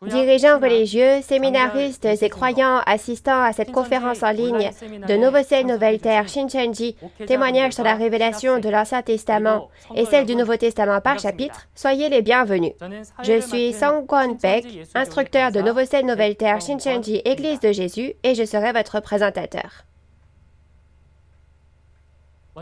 Dirigeants religieux, séminaristes et croyants assistant à cette conférence en ligne de Nouveau Ciel, Nouvelle Terre, Shincheonji, témoignage sur la révélation de l'Ancien Testament et celle du Nouveau Testament par chapitre, soyez les bienvenus. Je suis Song Kwon-Baek, instructeur de Nouveau Ciel, Nouvelle Terre, Shincheonji, Église de Jésus, et je serai votre présentateur.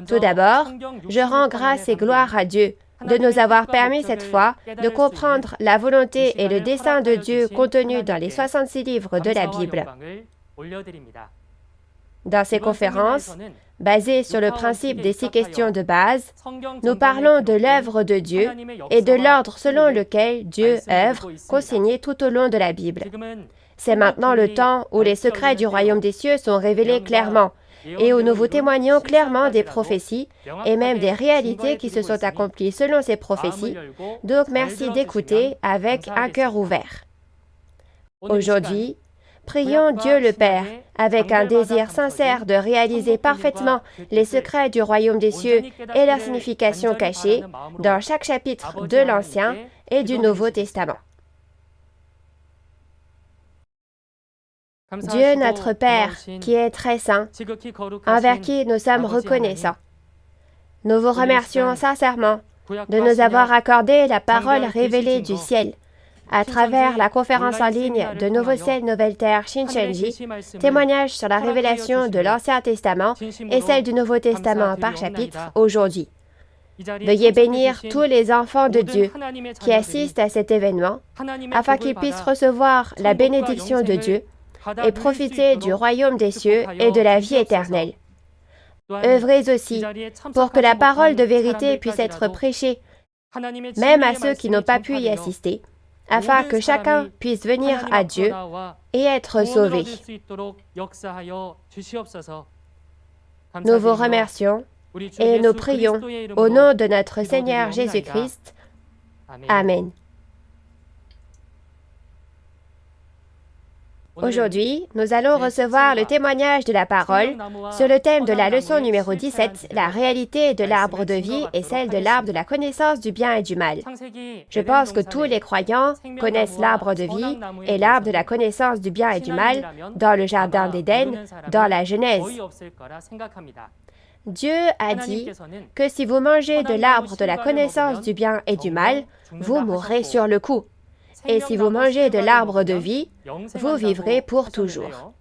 Tout d'abord, je rends grâce et gloire à Dieu de nous avoir permis cette fois de comprendre la volonté et le dessein de Dieu contenus dans les 66 livres de la Bible. Dans ces conférences, basées sur le principe des 6 questions de base, nous parlons de l'œuvre de Dieu et de l'ordre selon lequel Dieu œuvre, consigné tout au long de la Bible. C'est maintenant le temps où les secrets du royaume des cieux sont révélés clairement, et où nous vous témoignons clairement des prophéties et même des réalités qui se sont accomplies selon ces prophéties. Donc merci d'écouter avec un cœur ouvert. Aujourd'hui, prions Dieu le Père avec un désir sincère de réaliser parfaitement les secrets du royaume des cieux et leur signification cachée dans chaque chapitre de l'Ancien et du Nouveau Testament. Dieu notre Père, qui est très saint, envers qui nous sommes reconnaissants. Nous vous remercions sincèrement de nous avoir accordé la parole révélée du ciel à travers la conférence en ligne de Nouveau Ciel, Nouvelle Terre, Shincheonji, témoignage sur la révélation de l'Ancien Testament et celle du Nouveau Testament par chapitre aujourd'hui. Veuillez bénir tous les enfants de Dieu qui assistent à cet événement afin qu'ils puissent recevoir la bénédiction de Dieu et profiter du royaume des cieux et de la vie éternelle. Œuvrez aussi pour que la parole de vérité puisse être prêchée, même à ceux qui n'ont pas pu y assister, afin que chacun puisse venir à Dieu et être sauvé. Nous vous remercions et nous prions au nom de notre Seigneur Jésus-Christ. Amen. Aujourd'hui, nous allons recevoir le témoignage de la parole sur le thème de la leçon numéro 17, la réalité de l'arbre de vie et celle de l'arbre de la connaissance du bien et du mal. Je pense que tous les croyants connaissent l'arbre de vie et l'arbre de la connaissance du bien et du mal dans le jardin d'Éden, dans la Genèse. Dieu a dit que si vous mangez de l'arbre de la connaissance du bien et du mal, vous mourrez sur le coup. Et si vous mangez de l'arbre de vie, vous vivrez pour toujours.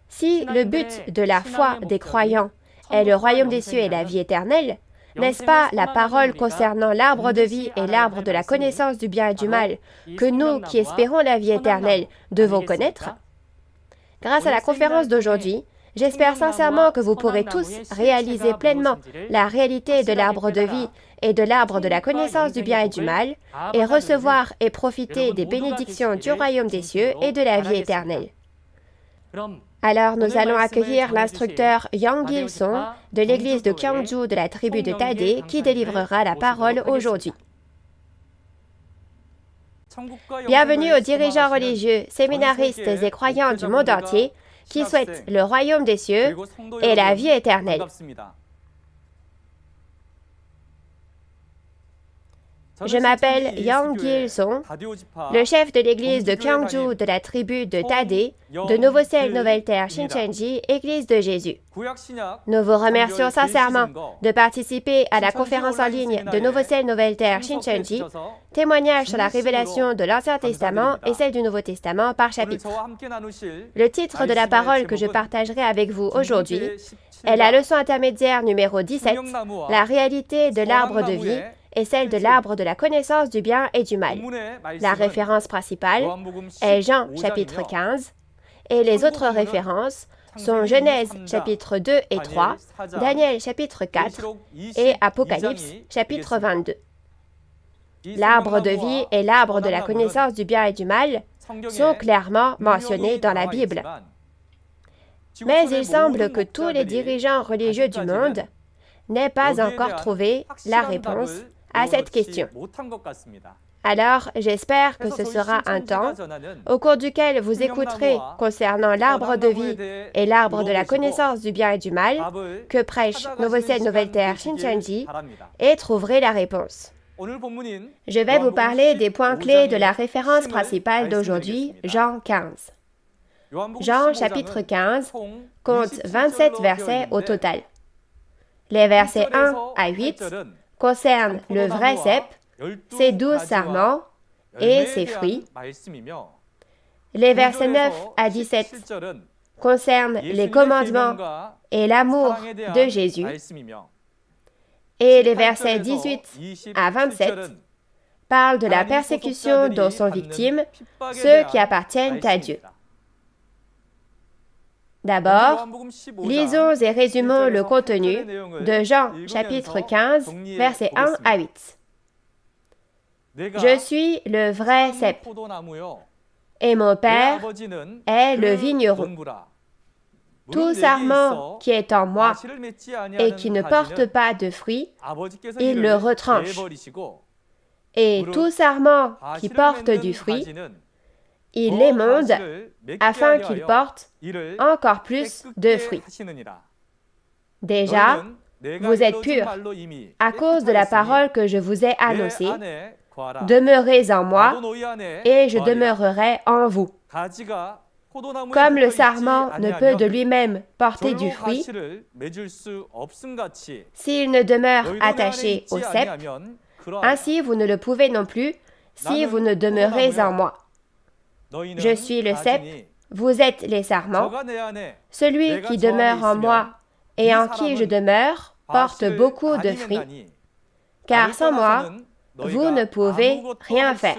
Si le but de la foi des croyants est le royaume des cieux et la vie éternelle, n'est-ce pas la parole concernant l'arbre de vie et l'arbre de la connaissance du bien et du mal que nous qui espérons la vie éternelle devons connaître? Grâce à la conférence d'aujourd'hui, j'espère sincèrement que vous pourrez tous réaliser pleinement la réalité de l'arbre de vie et de l'arbre de la connaissance du bien et du mal, et recevoir et profiter des bénédictions du royaume des cieux et de la vie éternelle. Alors nous allons accueillir l'instructeur Yang Il-sung de l'église de Kyongju de la tribu de Tadé qui délivrera la parole aujourd'hui. Bienvenue aux dirigeants religieux, séminaristes et croyants du monde entier qui souhaitent le royaume des cieux et la vie éternelle. Je m'appelle Yang Il-sung, le chef de l'église de Kyongju de la tribu de Tadé, de Nouveau Ciel, Nouvelle Terre, Shincheonji, Église de Jésus. Nous vous remercions sincèrement de participer à la conférence en ligne de Nouveau Ciel, Nouvelle Terre, Shincheonji, témoignage sur la révélation de l'Ancien Testament et celle du Nouveau Testament par chapitre. Le titre de la parole que je partagerai avec vous aujourd'hui est la leçon intermédiaire numéro 17, la réalité de l'arbre de vie et celle de l'arbre de la connaissance du bien et du mal. La référence principale est Jean chapitre 15 et les autres références sont Genèse chapitre 2 et 3, Daniel chapitre 4 et Apocalypse chapitre 22. L'arbre de vie et l'arbre de la connaissance du bien et du mal sont clairement mentionnés dans la Bible. Mais il semble que tous les dirigeants religieux du monde n'aient pas encore trouvé la réponse à cette question. Alors, j'espère que ce sera un temps au cours duquel vous écouterez concernant l'arbre de vie et l'arbre de la connaissance du bien et du mal que prêche Nouveau Ciel, Nouvelle Terre, Shincheonji et trouverez la réponse. Je vais vous parler des points clés de la référence principale d'aujourd'hui, Jean 15. Jean chapitre 15 compte 27 versets au total. Les versets 1 à 8 concernent le vrai cep, ses 12 sarments et ses fruits. Les versets 9 à 17 concernent les commandements et l'amour de Jésus. Et les versets 18 à 27 parlent de la persécution dont sont victimes ceux qui appartiennent à Dieu. D'abord, lisons et résumons le contenu de Jean chapitre 15, versets 1 à 8. Je suis le vrai cep, et mon Père est le vigneron. Tout sarment qui est en moi et qui ne porte pas de fruits, il le retranche. Et tout sarment qui porte du fruit, il l'émonde afin qu'il porte encore plus de fruits. Déjà, vous êtes purs à cause de la parole que je vous ai annoncée. Demeurez en moi et je demeurerai en vous. Comme le sarment ne peut de lui-même porter du fruit, s'il ne demeure attaché au cep, ainsi vous ne le pouvez non plus si vous ne demeurez en moi. Je suis le cep, vous êtes les sarments. Celui qui demeure en moi et en qui je demeure porte beaucoup de fruits, car sans moi, vous ne pouvez rien faire.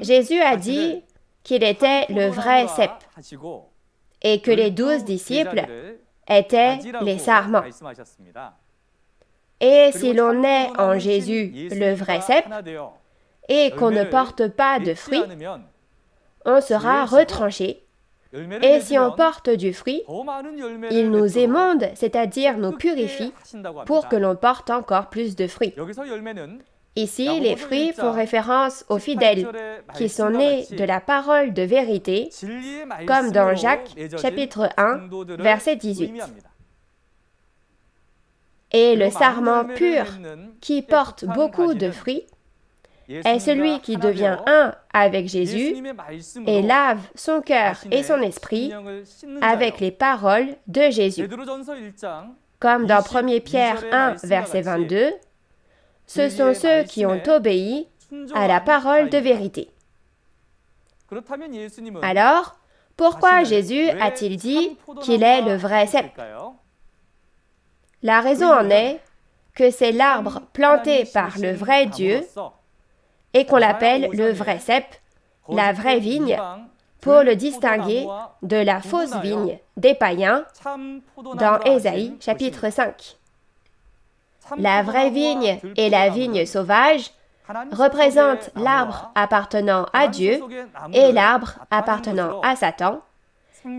Jésus a dit qu'il était le vrai cep et que les 12 disciples étaient les sarments. Et si l'on est en Jésus le vrai cep et qu'on ne porte pas de fruits, on sera retranché. Et si on porte du fruit, il nous émonde, c'est-à-dire nous purifie, pour que l'on porte encore plus de fruits. Ici, les fruits font référence aux fidèles qui sont nés de la parole de vérité, comme dans Jacques, chapitre 1, verset 18. Et le sarment pur, qui porte beaucoup de fruits, est celui qui devient un avec Jésus et lave son cœur et son esprit avec les paroles de Jésus. Comme dans 1 Pierre 1, verset 22, ce sont ceux qui ont obéi à la parole de vérité. Alors, pourquoi Jésus a-t-il dit qu'il est le vrai cep? La raison en est que c'est l'arbre planté par le vrai Dieu et qu'on l'appelle le vrai cep, la vraie vigne, pour le distinguer de la fausse vigne des païens dans Ésaïe chapitre 5. La vraie vigne et la vigne sauvage représentent l'arbre appartenant à Dieu et l'arbre appartenant à Satan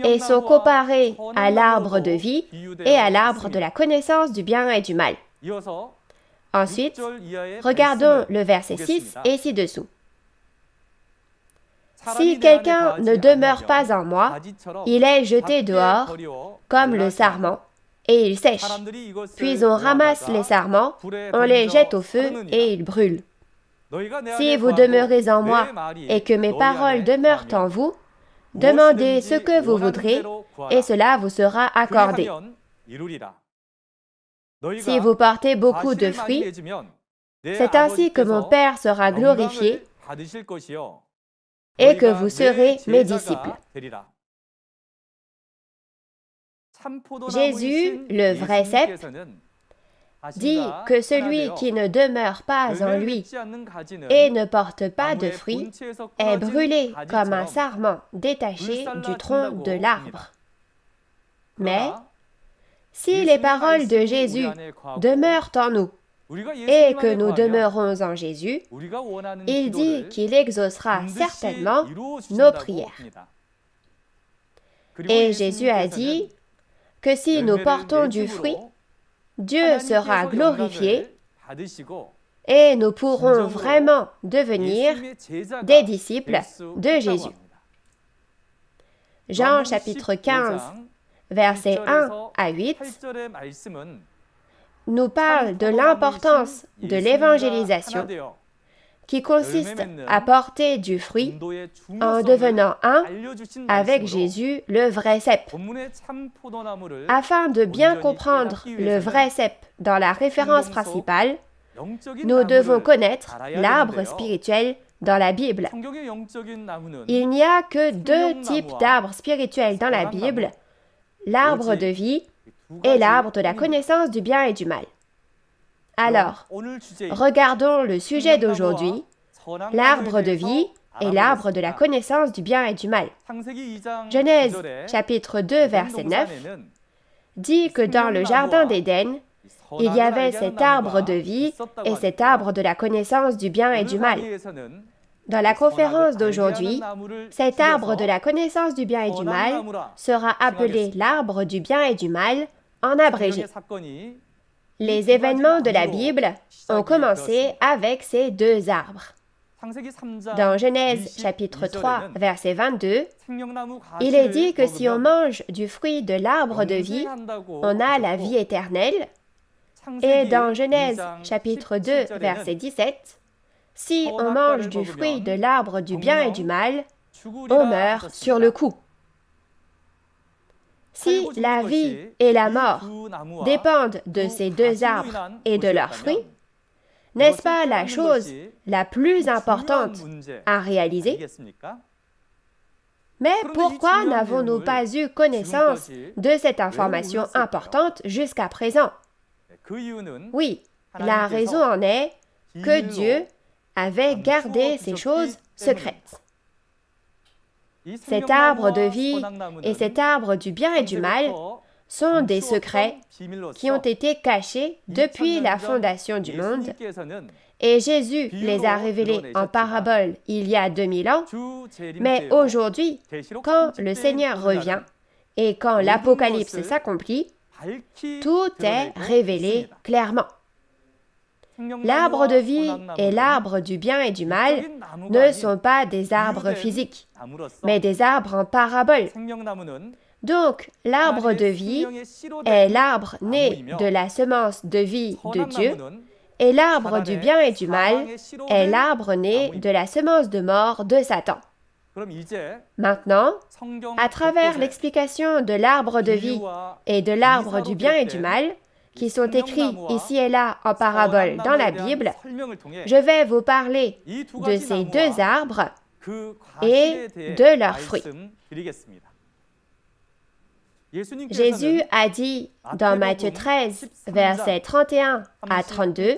et sont comparés à l'arbre de vie et à l'arbre de la connaissance du bien et du mal. Ensuite, regardons le verset 6 et ci-dessous. Si quelqu'un ne demeure pas en moi, il est jeté dehors comme le sarment, et il sèche. Puis on ramasse les sarments, on les jette au feu et ils brûlent. Si vous demeurez en moi et que mes paroles demeurent en vous, demandez ce que vous voudrez et cela vous sera accordé. Si vous portez beaucoup de fruits, c'est ainsi que mon Père sera glorifié et que vous serez mes disciples. Jésus, le vrai cep, dit que celui qui ne demeure pas en lui et ne porte pas de fruits est brûlé comme un sarment détaché du tronc de l'arbre. Mais si les paroles de Jésus demeurent en nous et que nous demeurons en Jésus, il dit qu'il exaucera certainement nos prières. Et Jésus a dit que si nous portons du fruit, Dieu sera glorifié et nous pourrons vraiment devenir des disciples de Jésus. Jean chapitre 15, versets 1 à 8, nous parle de l'importance de l'évangélisation qui consiste à porter du fruit en devenant un avec Jésus, le vrai cep. Afin de bien comprendre le vrai cep dans la référence principale, nous devons connaître l'arbre spirituel dans la Bible. Il n'y a que 2 types d'arbres spirituels dans la Bible, l'arbre de vie et l'arbre de la connaissance du bien et du mal. Alors, regardons le sujet d'aujourd'hui, l'arbre de vie et l'arbre de la connaissance du bien et du mal. Genèse, chapitre 2, verset 9, dit que dans le jardin d'Éden, il y avait cet arbre de vie et cet arbre de la connaissance du bien et du mal. Dans la conférence d'aujourd'hui, cet arbre de la connaissance du bien et du mal sera appelé l'arbre du bien et du mal en abrégé. Les événements de la Bible ont commencé avec ces 2 arbres. Dans Genèse chapitre 3, verset 22, il est dit que si on mange du fruit de l'arbre de vie, on a la vie éternelle. Et dans Genèse chapitre 2, verset 17, si on mange du fruit de l'arbre du bien et du mal, on meurt sur le coup. Si la vie et la mort dépendent de ces 2 arbres et de leurs fruits, n'est-ce pas la chose la plus importante à réaliser? Mais pourquoi n'avons-nous pas eu connaissance de cette information importante jusqu'à présent? Oui, la raison en est que Dieu avait gardé ces choses secrètes. Cet arbre de vie et cet arbre du bien et du mal sont des secrets qui ont été cachés depuis la fondation du monde, et Jésus les a révélés en parabole il y a 2000 ans, mais aujourd'hui, quand le Seigneur revient et quand l'Apocalypse s'accomplit, tout est révélé clairement. L'arbre de vie et l'arbre du bien et du mal ne sont pas des arbres physiques, mais des arbres en parabole. Donc, l'arbre de vie est l'arbre né de la semence de vie de Dieu, et l'arbre du bien et du mal est l'arbre né de la semence de mort de Satan. Maintenant, à travers l'explication de l'arbre de vie et de l'arbre du bien et du mal, qui sont écrits ici et là en parabole dans la Bible, je vais vous parler de ces 2 arbres et de leurs fruits. Jésus a dit dans Matthieu 13, versets 31 à 32,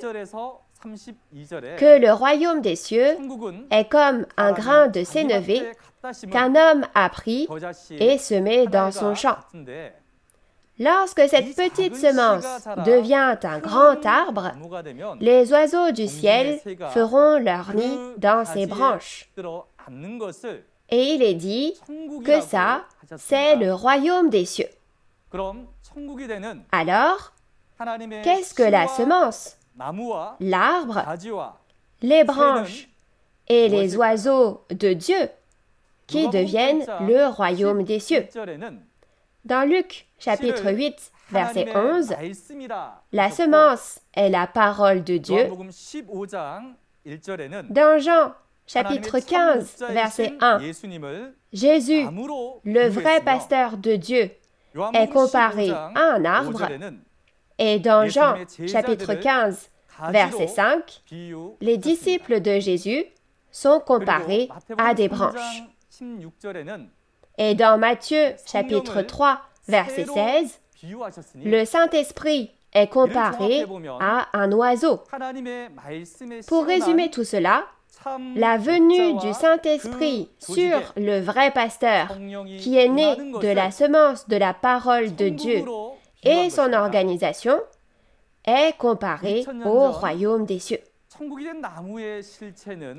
que le royaume des cieux est comme un grain de sénévé qu'un homme a pris et semé dans son champ. Lorsque cette petite semence devient un grand arbre, les oiseaux du ciel feront leur nid dans ses branches. Et il est dit que ça, c'est le royaume des cieux. Alors, qu'est-ce que la semence, l'arbre, les branches et les oiseaux de Dieu qui deviennent le royaume des cieux? Dans Luc, chapitre 8, verset 11, la semence est la parole de Dieu. Dans Jean, chapitre 15, verset 1, Jésus, le vrai pasteur de Dieu, est comparé à un arbre. Et dans Jean, chapitre 15, verset 5, les disciples de Jésus sont comparés à des branches. Et dans Matthieu, chapitre 3, verset 16, le Saint-Esprit est comparé à un oiseau. Pour résumer tout cela, la venue du Saint-Esprit sur le vrai pasteur, qui est né de la semence de la parole de Dieu, et son organisation, est comparée au royaume des cieux.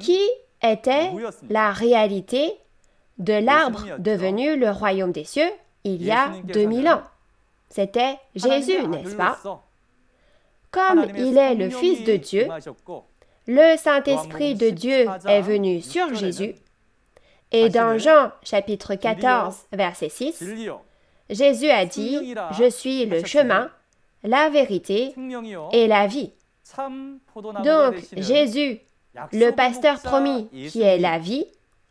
Qui était la réalité de l'arbre devenu le royaume des cieux il y a 2000 ans? C'était Jésus, n'est-ce pas? Comme il est le Fils de Dieu, le Saint-Esprit de Dieu est venu sur Jésus. Et dans Jean chapitre 14, verset 6, Jésus a dit « Je suis le chemin, la vérité et la vie. Donc Jésus, le pasteur promis qui est la vie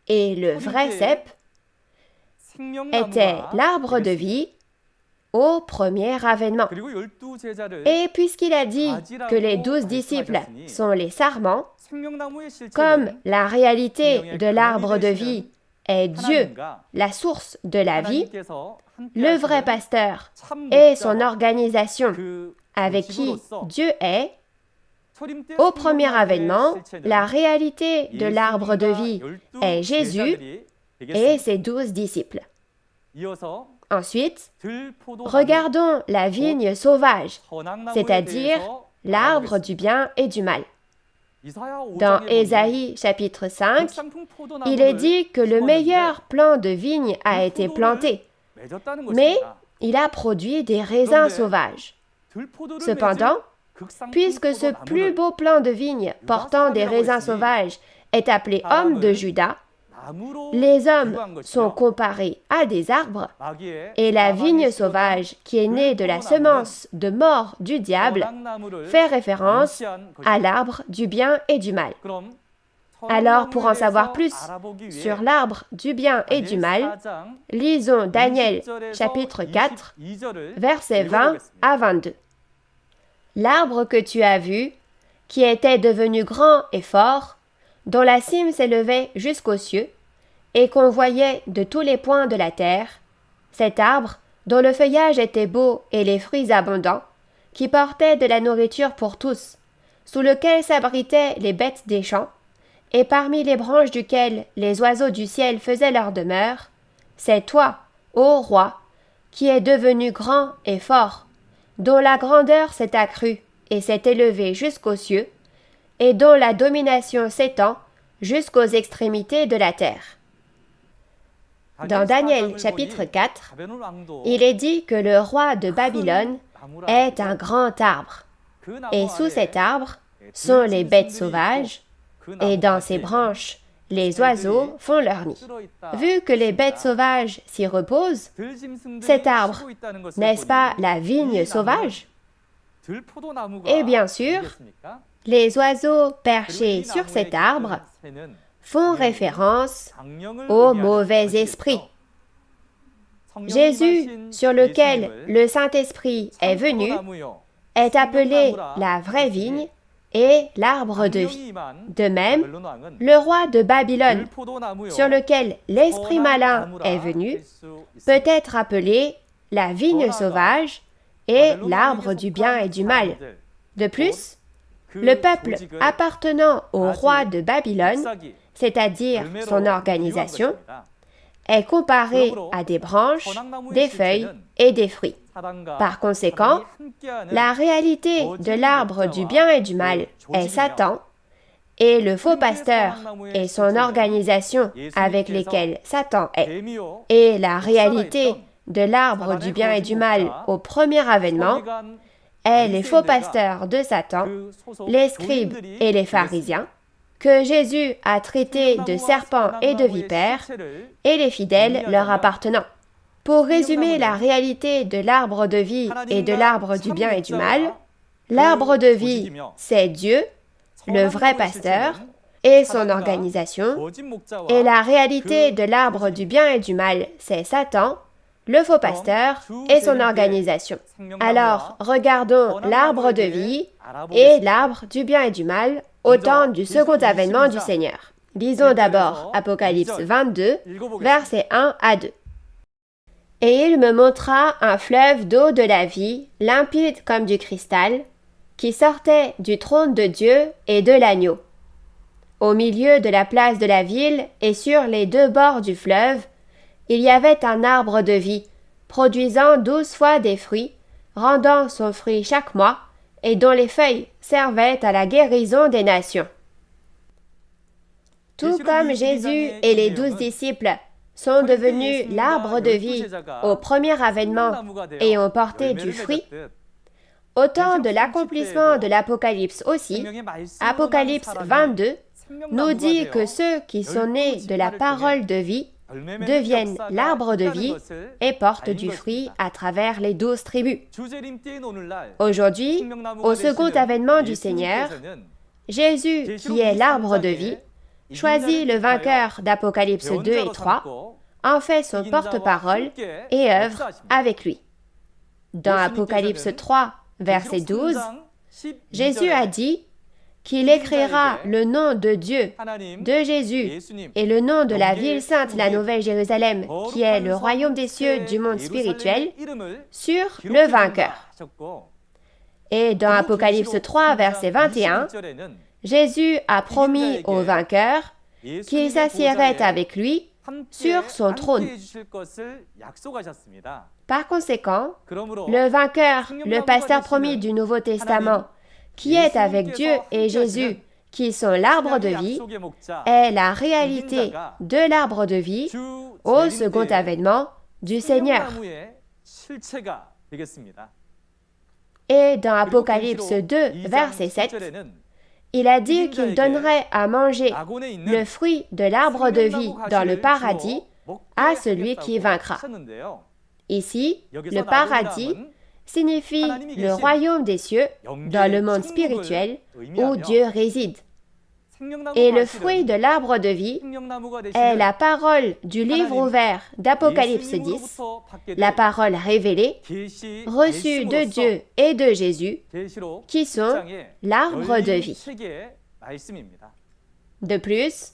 et le vrai cep, était l'arbre de vie au premier avènement. Et puisqu'il a dit que les 12 disciples sont les sarments, comme la réalité de l'arbre de vie est Dieu, la source de la vie, le vrai pasteur et son organisation avec qui Dieu est, au premier avènement, la réalité de l'arbre de vie est Jésus et ses 12 disciples. Ensuite, regardons la vigne sauvage, c'est-à-dire l'arbre du bien et du mal. Dans Ésaïe chapitre 5, il est dit que le meilleur plant de vigne a été planté, mais il a produit des raisins sauvages. Cependant, puisque ce plus beau plant de vigne portant des raisins sauvages est appelé homme de Juda, les hommes sont comparés à des arbres, et la vigne sauvage qui est née de la semence de mort du diable fait référence à l'arbre du bien et du mal. Alors, pour en savoir plus sur l'arbre du bien et du mal, lisons Daniel chapitre 4, versets 20 à 22. L'arbre que tu as vu, qui était devenu grand et fort, dont la cime s'élevait jusqu'aux cieux, et qu'on voyait de tous les points de la terre, cet arbre, dont le feuillage était beau et les fruits abondants, qui portait de la nourriture pour tous, sous lequel s'abritaient les bêtes des champs, et parmi les branches duquel les oiseaux du ciel faisaient leur demeure, c'est toi, ô roi, qui es devenu grand et fort, dont la grandeur s'est accrue et s'est élevée jusqu'aux cieux, et dont la domination s'étend jusqu'aux extrémités de la terre. Dans Daniel chapitre 4, il est dit que le roi de Babylone est un grand arbre, et sous cet arbre sont les bêtes sauvages, et dans ses branches, les oiseaux font leur nid. Vu que les bêtes sauvages s'y reposent, cet arbre, n'est-ce pas la vigne sauvage? Et bien sûr, les oiseaux perchés sur cet arbre font référence au mauvais esprit. Jésus, sur lequel le Saint-Esprit est venu, est appelé la vraie vigne et l'arbre de vie. De même, le roi de Babylone, sur lequel l'esprit malin est venu, peut être appelé la vigne sauvage et l'arbre du bien et du mal. De plus, le peuple appartenant au roi de Babylone, c'est-à-dire son organisation, est comparé à des branches, des feuilles et des fruits. Par conséquent, la réalité de l'arbre du bien et du mal est Satan, et le faux pasteur et son organisation avec lesquels Satan est. Et la réalité de l'arbre du bien et du mal au premier avènement est les faux pasteurs de Satan, les scribes et les pharisiens, que Jésus a traités de serpents et de vipères, et les fidèles leur appartenant. Pour résumer la réalité de l'arbre de vie et de l'arbre du bien et du mal, l'arbre de vie, c'est Dieu, le vrai pasteur, et son organisation, et la réalité de l'arbre du bien et du mal, c'est Satan, le faux pasteur et son organisation. Alors, regardons l'arbre de vie et l'arbre du bien et du mal au temps du second avènement du Seigneur. Lisons d'abord Apocalypse 22, versets 1 à 2. Et il me montra un fleuve d'eau de la vie, limpide comme du cristal, qui sortait du trône de Dieu et de l'agneau. Au milieu de la place de la ville et sur les deux bords du fleuve, il y avait un arbre de vie, produisant 12 fois des fruits, rendant son fruit chaque mois, et dont les feuilles servaient à la guérison des nations. Tout comme Jésus et les 12 disciples sont devenus l'arbre de vie au premier avènement et ont porté du fruit, au temps de l'accomplissement de l'Apocalypse aussi, Apocalypse 22 nous dit que ceux qui sont nés de la parole de vie deviennent l'arbre de vie et portent du fruit à travers les 12 tribus. Aujourd'hui, au second avènement du Seigneur, Jésus, qui est l'arbre de vie, choisit le vainqueur d'Apocalypse 2 et 3, en fait son porte-parole et œuvre avec lui. Dans Apocalypse 3, verset 12, Jésus a dit qu'il écrira le nom de Dieu, de Jésus, et le nom de la ville sainte, la Nouvelle Jérusalem, qui est le royaume des cieux du monde spirituel, sur le vainqueur. Et dans Apocalypse 3, verset 21, Jésus a promis au vainqueur qu'il s'assiérait avec lui sur son trône. Par conséquent, le vainqueur, le pasteur promis du Nouveau Testament, qui est avec Dieu et Jésus, qui sont l'arbre de vie, est la réalité de l'arbre de vie au second avènement du Seigneur. Et dans Apocalypse 2, verset 7, il a dit qu'il donnerait à manger le fruit de l'arbre de vie dans le paradis à celui qui vaincra. Ici, le paradis signifie le royaume des cieux dans le monde spirituel où Dieu réside. Et le fruit de l'arbre de vie est la parole du livre ouvert d'Apocalypse 10, la parole révélée, reçue de Dieu et de Jésus, qui sont l'arbre de vie. De plus,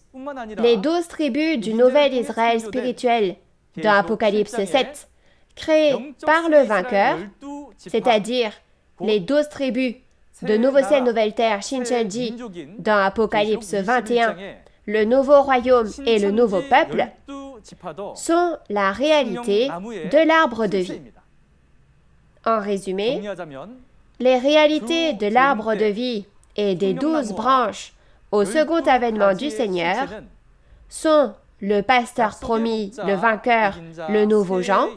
les 12 tribus du nouvel Israël spirituel dans Apocalypse 7, créées par le vainqueur, c'est-à-dire les 12 tribus de Nouveau Ciel, Nouvelle Terre, Shincheonji, dans Apocalypse 21, le nouveau royaume et le nouveau peuple, sont la réalité de l'arbre de vie. En résumé, les réalités de l'arbre de vie et des 12 branches au second avènement du Seigneur sont le pasteur promis, le vainqueur, le nouveau Jean,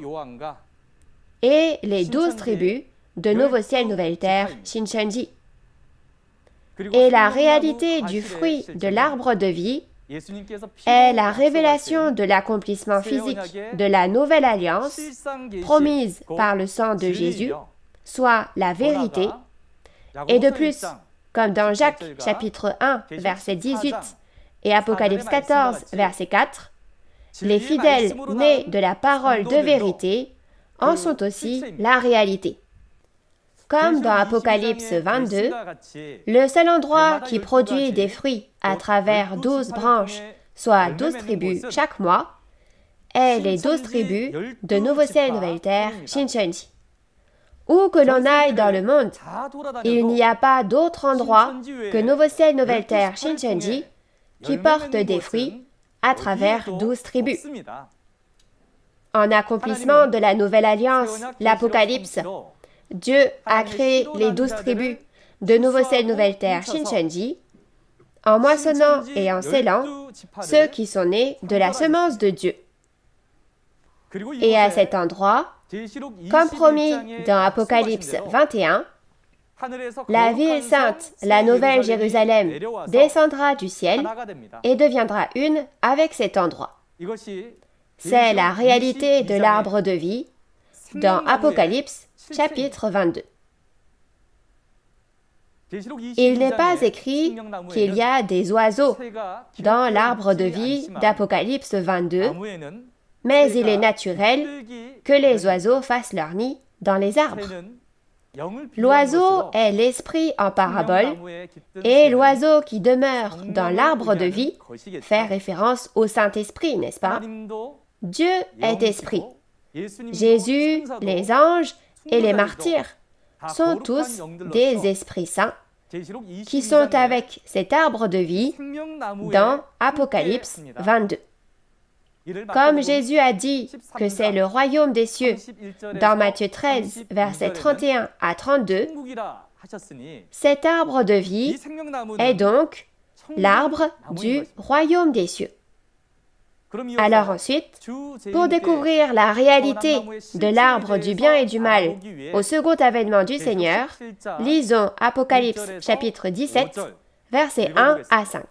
et les 12 tribus de Nouveau Ciel, Nouvelle Terre, Shincheonji. Et la réalité du fruit de l'arbre de vie est la révélation de l'accomplissement physique de la nouvelle alliance promise par le sang de Jésus, soit la vérité, et de plus, comme dans Jacques chapitre 1, verset 18, et Apocalypse 14, verset 4, les fidèles nés de la parole de vérité en sont aussi la réalité. Comme dans Apocalypse 22, le seul endroit qui produit des fruits à travers 12 branches, soit 12 tribus chaque mois, est les 12 tribus de Nouveau Ciel, Nouvelle Terre, Shincheonji. Où que l'on aille dans le monde, il n'y a pas d'autre endroit que Nouveau Ciel, Nouvelle Terre, Shincheonji qui porte des fruits à travers 12 tribus. En accomplissement de la nouvelle alliance, l'Apocalypse, Dieu a créé les 12 tribus de Nouveau Ciel, Nouvelle Terre, Shincheonji, en moissonnant et en scellant ceux qui sont nés de la semence de Dieu. Et à cet endroit, comme promis dans Apocalypse 21, la ville sainte, la Nouvelle Jérusalem, descendra du ciel et deviendra une avec cet endroit. C'est la réalité de l'arbre de vie dans Apocalypse chapitre 22. Il n'est pas écrit qu'il y a des oiseaux dans l'arbre de vie d'Apocalypse 22, mais il est naturel que les oiseaux fassent leur nid dans les arbres. L'oiseau est l'esprit en parabole, et l'oiseau qui demeure dans l'arbre de vie fait référence au Saint-Esprit, n'est-ce pas? Dieu est esprit. Jésus, les anges et les martyrs sont tous des esprits saints qui sont avec cet arbre de vie dans Apocalypse 22. Comme Jésus a dit que c'est le royaume des cieux dans Matthieu 13, versets 31 à 32, cet arbre de vie est donc l'arbre du royaume des cieux. Alors ensuite, pour découvrir la réalité de l'arbre du bien et du mal au second avènement du Seigneur, lisons Apocalypse chapitre 17, versets 1 à 5.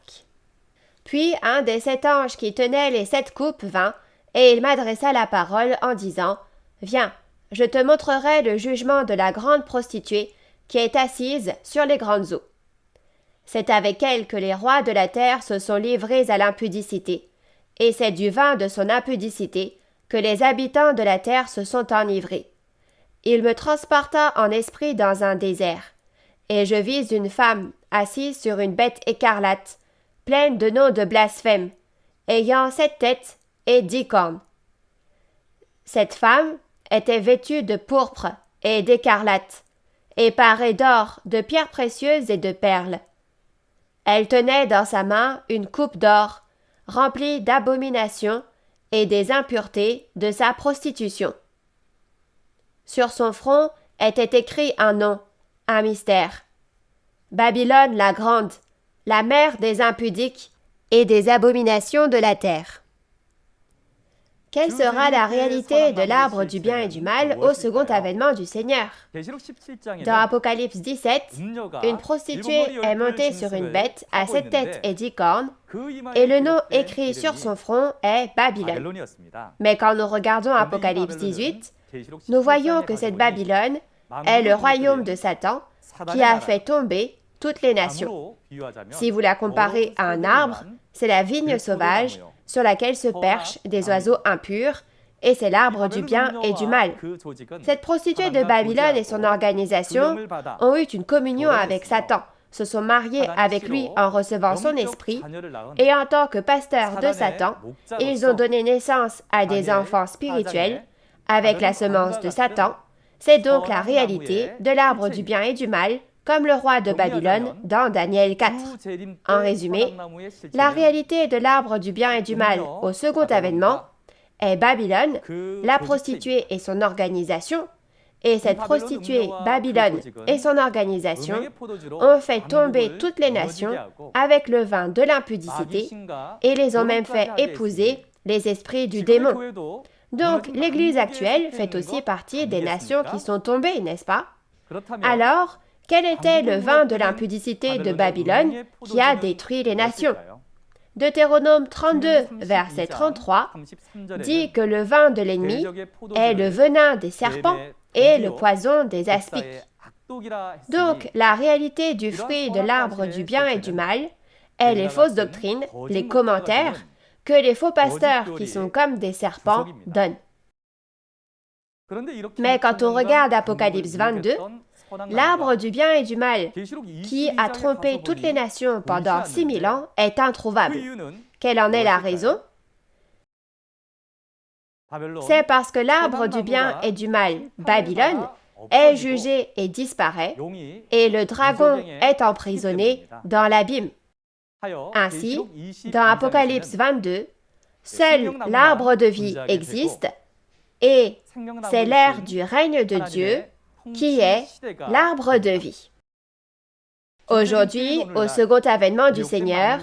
Puis un des 7 anges qui tenaient les 7 coupes vint et il m'adressa la parole en disant, « Viens, je te montrerai le jugement de la grande prostituée qui est assise sur les grandes eaux. C'est avec elle que les rois de la terre se sont livrés à l'impudicité, et c'est du vin de son impudicité que les habitants de la terre se sont enivrés. Il me transporta en esprit dans un désert, et je vis une femme assise sur une bête écarlate, pleine de noms de blasphème, ayant 7 têtes et 10 cornes. Cette femme était vêtue de pourpre et d'écarlate, et parée d'or, de pierres précieuses et de perles. Elle tenait dans sa main une coupe d'or, remplie d'abominations et des impuretés de sa prostitution. Sur son front était écrit un nom, un mystère. Babylone la grande, la mère des impudiques et des abominations de la terre. Quelle sera la réalité de l'arbre du bien et du mal au second avènement du Seigneur? Dans Apocalypse 17, une prostituée est montée sur une bête à 7 têtes et 10 cornes, et le nom écrit sur son front est Babylone. Mais quand nous regardons Apocalypse 18, nous voyons que cette Babylone est le royaume de Satan qui a fait tomber toutes les nations. Si vous la comparez à un arbre, c'est la vigne sauvage sur laquelle se perchent des oiseaux impurs, et c'est l'arbre du bien et du mal. Cette prostituée de Babylone et son organisation ont eu une communion avec Satan, se sont mariés avec lui en recevant son esprit, et en tant que pasteurs de Satan, ils ont donné naissance à des enfants spirituels avec la semence de Satan. C'est donc la réalité de l'arbre du bien et du mal, comme le roi de Babylone dans Daniel 4. En résumé, la réalité de l'arbre du bien et du mal au second avènement est Babylone, la prostituée et son organisation, et cette prostituée Babylone et son organisation ont fait tomber toutes les nations avec le vin de l'impudicité et les ont même fait épouser les esprits du démon. Donc, l'Église actuelle fait aussi partie des nations qui sont tombées, n'est-ce pas? Alors, quel était le vin de l'impudicité de Babylone qui a détruit les nations? Deutéronome 32, verset 33, dit que le vin de l'ennemi est le venin des serpents et le poison des aspics. Donc, la réalité du fruit de l'arbre du bien et du mal est les fausses doctrines, les commentaires que les faux pasteurs qui sont comme des serpents donnent. Mais quand on regarde Apocalypse 22, l'arbre du bien et du mal, qui a trompé toutes les nations pendant 6000 ans, est introuvable. Quelle en est la raison? C'est parce que l'arbre du bien et du mal, Babylone, est jugé et disparaît, et le dragon est emprisonné dans l'abîme. Ainsi, dans Apocalypse 22, seul l'arbre de vie existe, et c'est l'ère du règne de Dieu qui est l'arbre de vie. Aujourd'hui, au second avènement du Seigneur,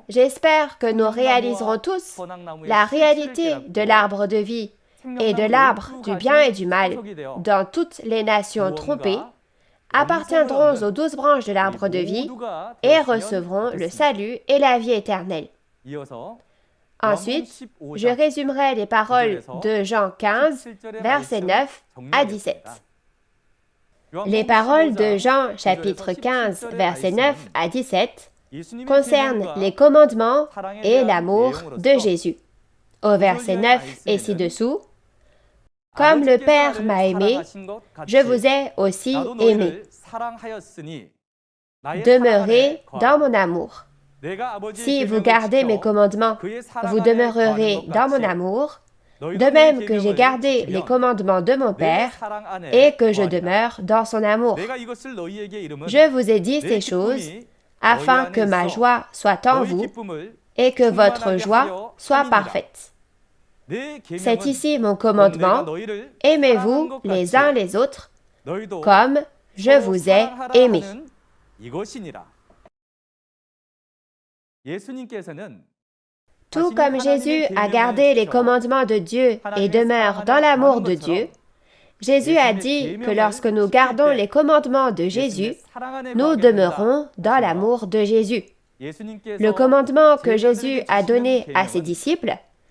j'espère que nous réaliserons tous la réalité de l'arbre de vie et de l'arbre du bien et du mal dans toutes les nations trompées, appartiendront aux 12 branches de l'arbre de vie et recevront le salut et la vie éternelle. Ensuite, je résumerai les paroles de Jean 15, versets 9 à 17. Les paroles de Jean chapitre 15, versets 9 à 17 concernent les commandements et l'amour de Jésus. Au verset 9 et ci-dessous, « Comme le Père m'a aimé, je vous ai aussi aimé. Demeurez dans mon amour. Si vous gardez mes commandements, vous demeurerez dans mon amour, de même que j'ai gardé les commandements de mon Père et que je demeure dans son amour. Je vous ai dit ces choses afin que ma joie soit en vous et que votre joie soit parfaite. C'est ici mon commandement, aimez-vous les uns les autres comme je vous ai aimés. Tout comme Jésus a gardé les commandements de Dieu et demeure dans l'amour de Dieu, Jésus a dit que lorsque nous gardons les commandements de Jésus, nous demeurons dans l'amour de Jésus. Le commandement que Jésus a donné à ses disciples,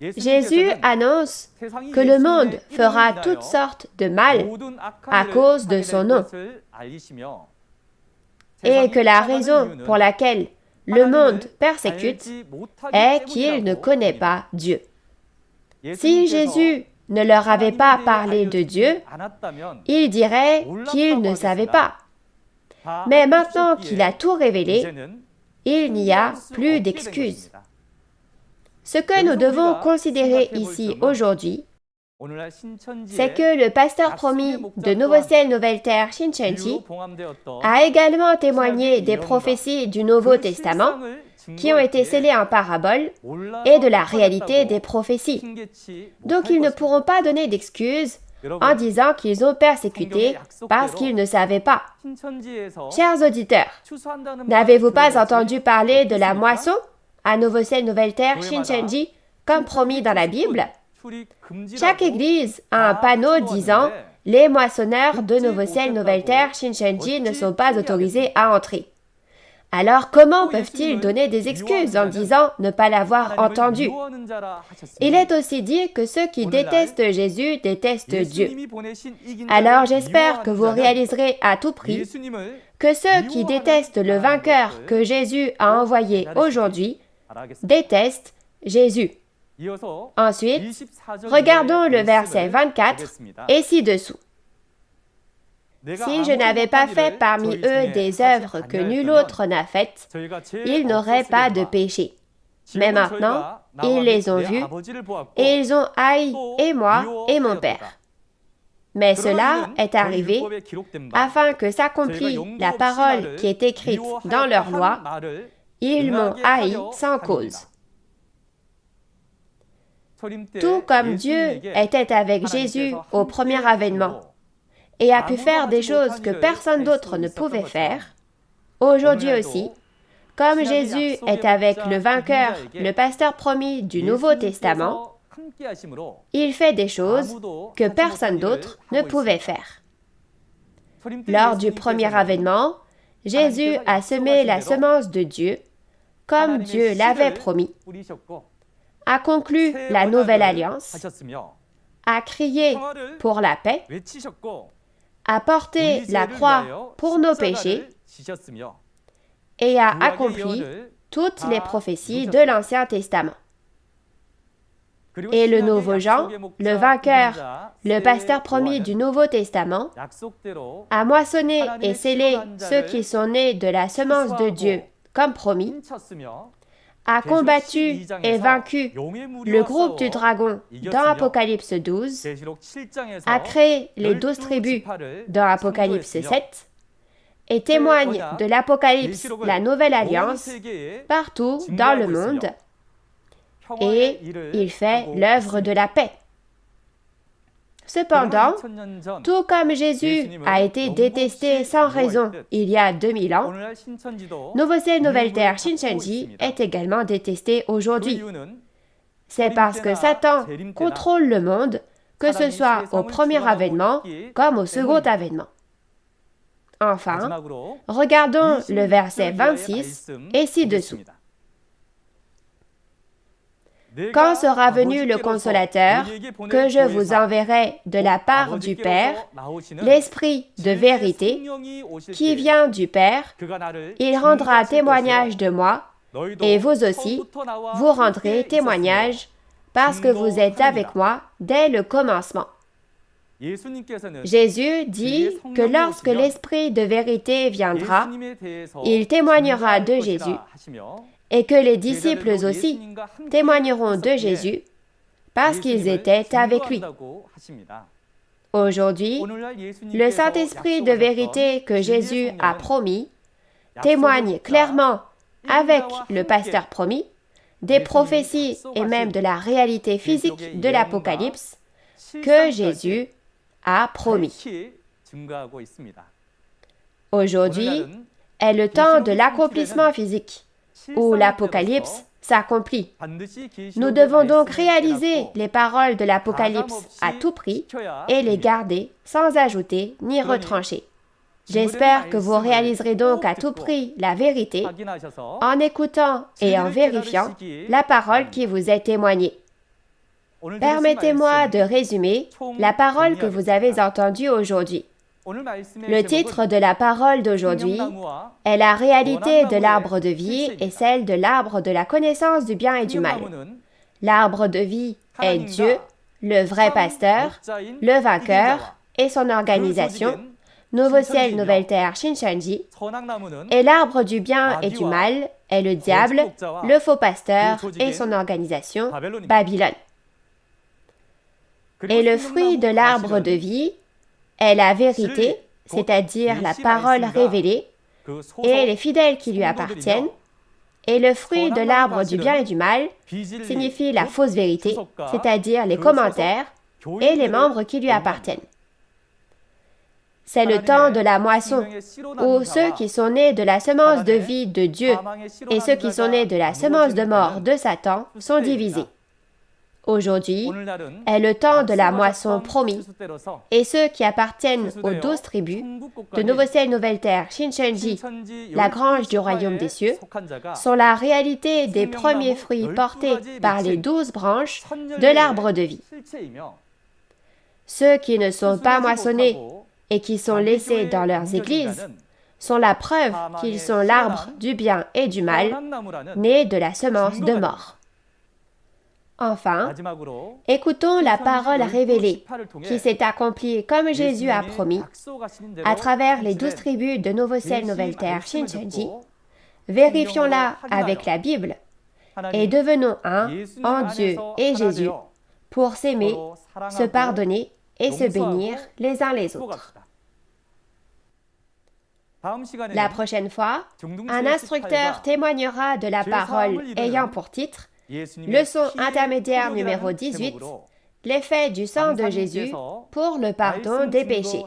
Jésus annonce que le monde fera toutes sortes de mal à cause de son nom et que la raison pour laquelle le monde persécute est qu'il ne connaît pas Dieu. Si Jésus ne leur avait pas parlé de Dieu, ils diraient qu'il ne savait pas. Mais maintenant qu'il a tout révélé, il n'y a plus d'excuses. Ce que nous devons considérer ici aujourd'hui, c'est que le pasteur promis de Nouveau Ciel, Nouvelle Terre, Shincheonji, a également témoigné des prophéties du Nouveau Testament qui ont été scellées en paraboles et de la réalité des prophéties. Donc ils ne pourront pas donner d'excuses en disant qu'ils ont persécuté parce qu'ils ne savaient pas. Chers auditeurs, n'avez-vous pas entendu parler de la moisson à Nouveau Ciel, Nouvelle Terre, Shincheonji, comme promis dans la Bible? Chaque église a un panneau disant « Les moissonneurs de Nouveau Ciel, Nouvelle Terre, Shincheonji ne sont pas autorisés à entrer ». Alors comment peuvent-ils donner des excuses en disant ne pas l'avoir entendu? Il est aussi dit que ceux qui détestent Jésus détestent Dieu. Alors j'espère que vous réaliserez à tout prix que ceux qui détestent le vainqueur que Jésus a envoyé aujourd'hui détestent Jésus. Ensuite, regardons le verset 24 et ci-dessous. Si je n'avais pas fait parmi eux des œuvres que nul autre n'a faites, ils n'auraient pas de péché. Mais maintenant, ils les ont vus et ils ont haï et moi et mon Père. Mais cela est arrivé afin que s'accomplisse la parole qui est écrite dans leur loi. Ils m'ont haï sans cause. Tout comme Dieu était avec Jésus au premier avènement et a pu faire des choses que personne d'autre ne pouvait faire, aujourd'hui aussi, comme Jésus est avec le vainqueur, le pasteur promis du Nouveau Testament, il fait des choses que personne d'autre ne pouvait faire. Lors du premier avènement, Jésus a semé la semence de Dieu, comme Dieu l'avait promis, a conclu la nouvelle alliance, a crié pour la paix, a porté la croix pour nos péchés et a accompli toutes les prophéties de l'Ancien Testament. Et le nouveau Jean, le vainqueur, le pasteur promis du Nouveau Testament, a moissonné et scellé ceux qui sont nés de la semence de Dieu comme promis, a combattu et vaincu le groupe du dragon dans Apocalypse 12, a créé les 12 tribus dans Apocalypse 7, et témoigne de l'Apocalypse, la Nouvelle Alliance, partout dans le monde, et il fait l'œuvre de la paix. Cependant, tout comme Jésus a été détesté sans raison il y a 2000 ans, Nouveau Ciel, Nouvelle Terre, Shincheonji est également détesté aujourd'hui. C'est parce que Satan contrôle le monde, que ce soit au premier avènement comme au second avènement. Enfin, regardons le verset 26 et ci-dessous. Quand sera venu le Consolateur, que je vous enverrai de la part du Père, l'Esprit de vérité, qui vient du Père, il rendra témoignage de moi, et vous aussi, vous rendrez témoignage, parce que vous êtes avec moi dès le commencement. Jésus dit que lorsque l'Esprit de vérité viendra, il témoignera de Jésus, et que les disciples aussi témoigneront de Jésus parce qu'ils étaient avec lui. Aujourd'hui, le Saint-Esprit de vérité que Jésus a promis témoigne clairement avec le pasteur promis des prophéties et même de la réalité physique de l'Apocalypse que Jésus a promis. Aujourd'hui est le temps de l'accomplissement physique, où l'Apocalypse s'accomplit. Nous devons donc réaliser les paroles de l'Apocalypse à tout prix et les garder sans ajouter ni retrancher. J'espère que vous réaliserez donc à tout prix la vérité en écoutant et en vérifiant la parole qui vous est témoignée. Permettez-moi de résumer la parole que vous avez entendue aujourd'hui. Le titre de la parole d'aujourd'hui est la réalité de l'arbre de vie et celle de l'arbre de la connaissance du bien et du mal. L'arbre de vie est Dieu, le vrai pasteur, le vainqueur et son organisation, Nouveau ciel, nouvelle terre, Shincheonji, et l'arbre du bien et du mal est le diable, le faux pasteur et son organisation, Babylone. Et le fruit de l'arbre de vie est la vérité, c'est-à-dire la parole révélée, et les fidèles qui lui appartiennent. Et le fruit de l'arbre du bien et du mal signifie la fausse vérité, c'est-à-dire les commentaires et les membres qui lui appartiennent. C'est le temps de la moisson, où ceux qui sont nés de la semence de vie de Dieu et ceux qui sont nés de la semence de mort de Satan sont divisés. Aujourd'hui est le temps de la moisson promis, et ceux qui appartiennent aux 12 tribus de Nouveau ciel, nouvelle terre, Shincheonji, la grange du royaume des cieux, sont la réalité des premiers fruits portés par les 12 branches de l'arbre de vie. Ceux qui ne sont pas moissonnés et qui sont laissés dans leurs églises sont la preuve qu'ils sont l'arbre du bien et du mal, né de la semence de mort. Enfin, écoutons la parole révélée qui s'est accomplie comme Jésus a promis à travers les 12 tribus de Nouveau ciel, nouvelle terre, Shincheonji. Vérifions-la avec la Bible et devenons un en Dieu et Jésus pour s'aimer, se pardonner et se bénir les uns les autres. La prochaine fois, un instructeur témoignera de la parole ayant pour titre Leçon intermédiaire numéro 18, l'effet du sang de Jésus pour le pardon des péchés.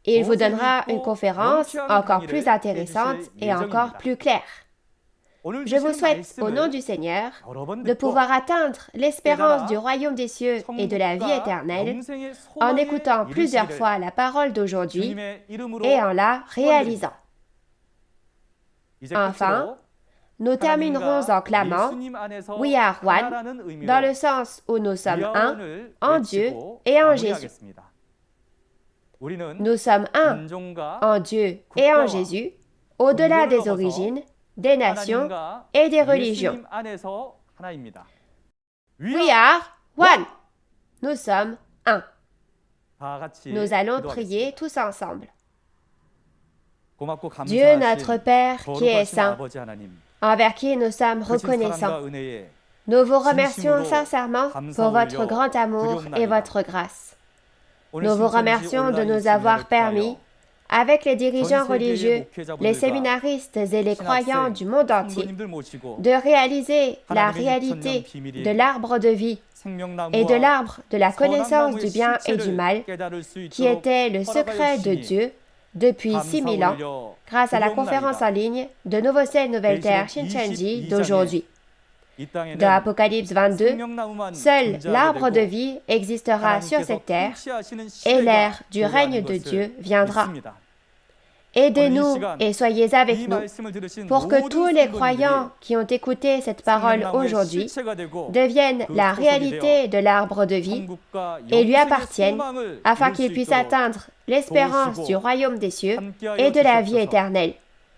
Il vous donnera une conférence encore plus intéressante et encore plus claire. Je vous souhaite, au nom du Seigneur, de pouvoir atteindre l'espérance du royaume des cieux et de la vie éternelle en écoutant plusieurs fois la parole d'aujourd'hui et en la réalisant. Enfin, nous terminerons en clamant « We are one » dans le sens où nous sommes un en Dieu et en Jésus. Nous sommes un en Dieu et en Jésus, au-delà des origines, des nations et des religions. We are one. Nous sommes un. Nous allons prier tous ensemble. Dieu notre Père qui est saint, envers qui nous sommes reconnaissants, nous vous remercions sincèrement pour votre grand amour et votre grâce. Nous vous remercions de nous avoir permis, avec les dirigeants religieux, les séminaristes et les croyants du monde entier, de réaliser la réalité de l'arbre de vie et de l'arbre de la connaissance du bien et du mal, qui était le secret de Dieu depuis 6000 ans, grâce à la conférence en ligne de Nouveau ciel, nouvelle terre, Shincheonji d'aujourd'hui. Dans Apocalypse 22, seul l'arbre de vie existera sur cette terre et l'ère du règne de Dieu viendra. Aidez-nous et soyez avec nous pour que tous les croyants qui ont écouté cette parole aujourd'hui deviennent la réalité de l'arbre de vie et lui appartiennent afin qu'ils puissent atteindre l'espérance du royaume des cieux et de la vie éternelle.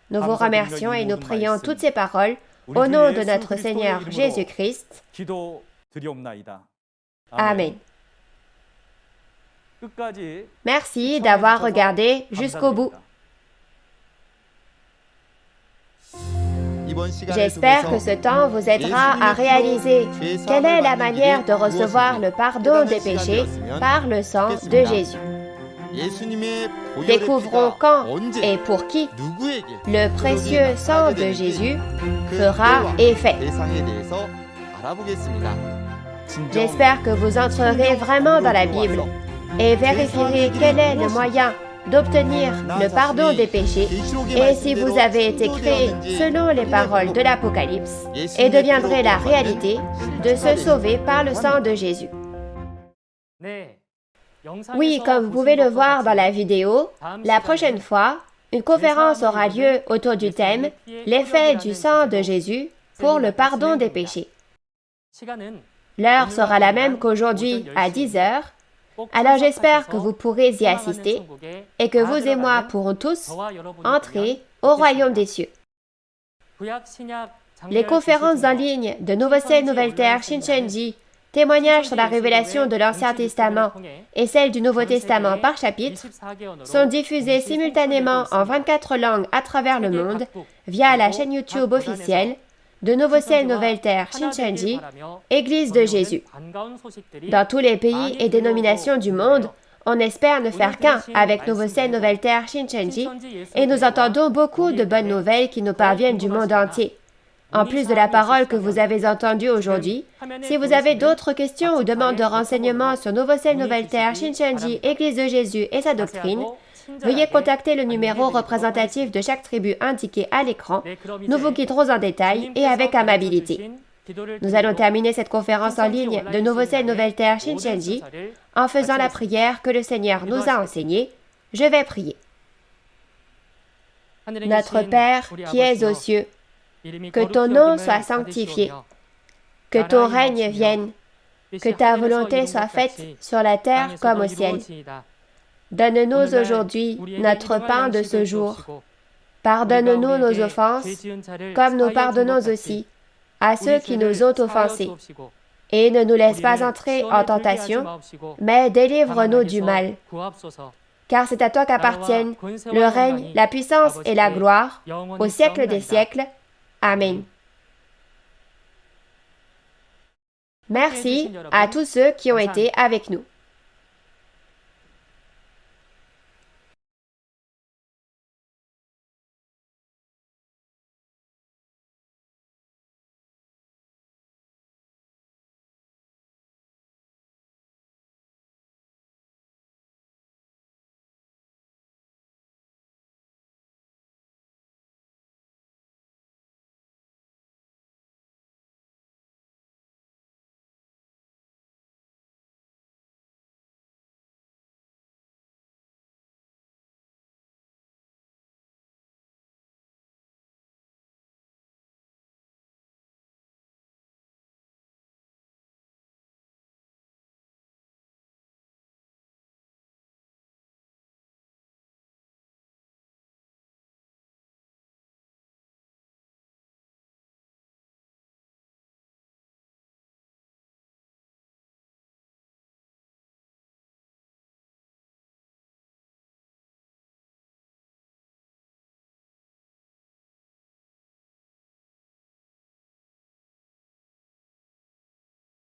Nous vous remercions et nous prions toutes ces paroles au nom de notre Seigneur Jésus-Christ. Amen. Merci d'avoir regardé jusqu'au bout. J'espère que ce temps vous aidera à réaliser quelle est la manière de recevoir le pardon des péchés par le sang de Jésus. Découvrons quand et pour qui le précieux sang de Jésus fera effet. J'espère que vous entrerez vraiment dans la Bible et vérifierez quel est le moyen d'obtenir le pardon des péchés et si vous avez été créé selon les paroles de l'Apocalypse et deviendrez la réalité de se sauver par le sang de Jésus. Oui, comme vous pouvez le voir dans la vidéo, la prochaine fois, une conférence aura lieu autour du thème « L'effet du sang de Jésus pour le pardon des péchés ». L'heure sera la même qu'aujourd'hui à 10 heures. Alors j'espère que vous pourrez y assister et que vous et moi pourrons tous entrer au royaume des cieux. Les conférences en ligne de Nouveau Ciel, Nouvelle Terre, Shincheonji, témoignages sur la révélation de l'Ancien Testament et celle du Nouveau Testament par chapitre, sont diffusées simultanément en 24 langues à travers le monde via la chaîne YouTube officielle de Nouveau Ciel, Nouvelle Terre, Shincheonji, Église de Jésus. Dans tous les pays et dénominations du monde, on espère ne faire qu'un avec Nouveau Ciel, Nouvelle Terre, Shincheonji, et nous entendons beaucoup de bonnes nouvelles qui nous parviennent du monde entier. En plus de la parole que vous avez entendue aujourd'hui, si vous avez d'autres questions ou demandes de renseignements sur Nouveau Ciel, Nouvelle Terre, Shincheonji, Église de Jésus et sa doctrine, veuillez contacter le numéro représentatif de chaque tribu indiqué à l'écran. Nous vous guiderons en détail et avec amabilité. Nous allons terminer cette conférence en ligne de Nouveau Ciel, Nouvelle Terre, Shincheonji en faisant la prière que le Seigneur nous a enseignée. Je vais prier. Notre Père qui es aux cieux, que ton nom soit sanctifié, que ton règne vienne, que ta volonté soit faite sur la terre comme au ciel. Donne-nous aujourd'hui notre pain de ce jour. Pardonne-nous nos offenses, comme nous pardonnons aussi à ceux qui nous ont offensés. Et ne nous laisse pas entrer en tentation, mais délivre-nous du mal. Car c'est à toi qu'appartiennent le règne, la puissance et la gloire, au siècle des siècles. Amen. Merci à tous ceux qui ont été avec nous.